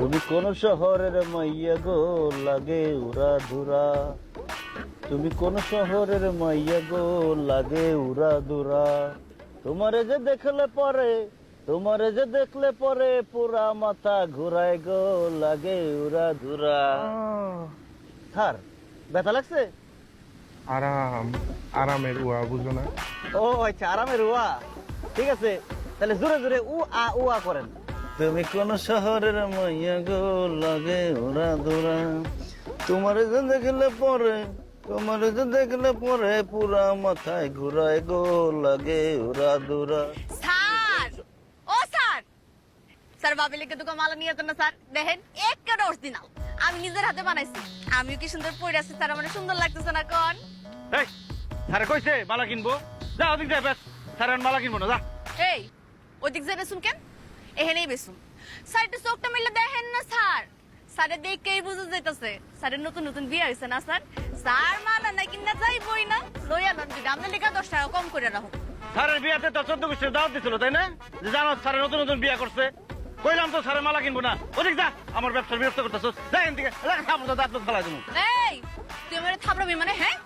তুমি কোন শহরের মাইয়া গো লাগে উড়া ধুরা, তুমি কোন শহরের মাইয়া গো লাগে উড়া ধুরা, তোমারে যে দেখলে পরে, তোমারে যে দেখলে পরে পুরা মাথা ঘুরায় গো লাগে উড়া ধুরা। স্যার ব্যথা লাগছে? আরাম, আরামের উয়া বুঝো না? ও আচ্ছা, আরামের উয়া, ঠিক আছে। তাহলে জোরে জোরে উ আ করেন। তুমি কোন শহরের মাইয়া গো লাগে ওরা দোরা, তোমার যে দেখলে পরে, তোমার যে দেখলে পরে পুরা মাথায় ঘুরায় গো লাগে ওরা দোরা। স্যার, ও স্যার, স্যার বাবিলিকে দুটো মালা নিয়ে যেতেন না স্যার। দেখেন একটা অরিজিনাল, আমি নিজের হাতে বানাইছি। আমিও কি সুন্দর পরে আছি স্যার, আমার সুন্দর লাগতেছে না কোন? এই স্যার কইছে মালা কিনবো, যা ওদিক যা, ব্যাস স্যার মালা কিনবো না, যা। এই ওদিক যে বেসুন কেন, এখানেই বেসুন। স্যার একটু চোখটা মিললে দেখেন না স্যার, স্যারের দেখেই বুঝে যাইতেছে স্যারের নতুন নতুন বিয়ে হয়েছে না স্যার। স্যার মালা না কিনা যাইবই না, লইয়া নন যদি আপনার লেখা 10 টাকা কম করে রাখুন। স্যারের বিয়াতে তো 14 গোষ্ঠীর দাওয়াত দিছিল তাই না, যে জানো স্যারের নতুন নতুন বিয়া করছে। কইলাম তো স্যারের মালা কিনবো না, ওদিক যা, আমার ব্যবসার বিরক্ত করতেছ, যাই এদিকে, দাঁত ফেলাই দেবো। এই তুই আমার থাপড়াবি মানে? হ্যাঁ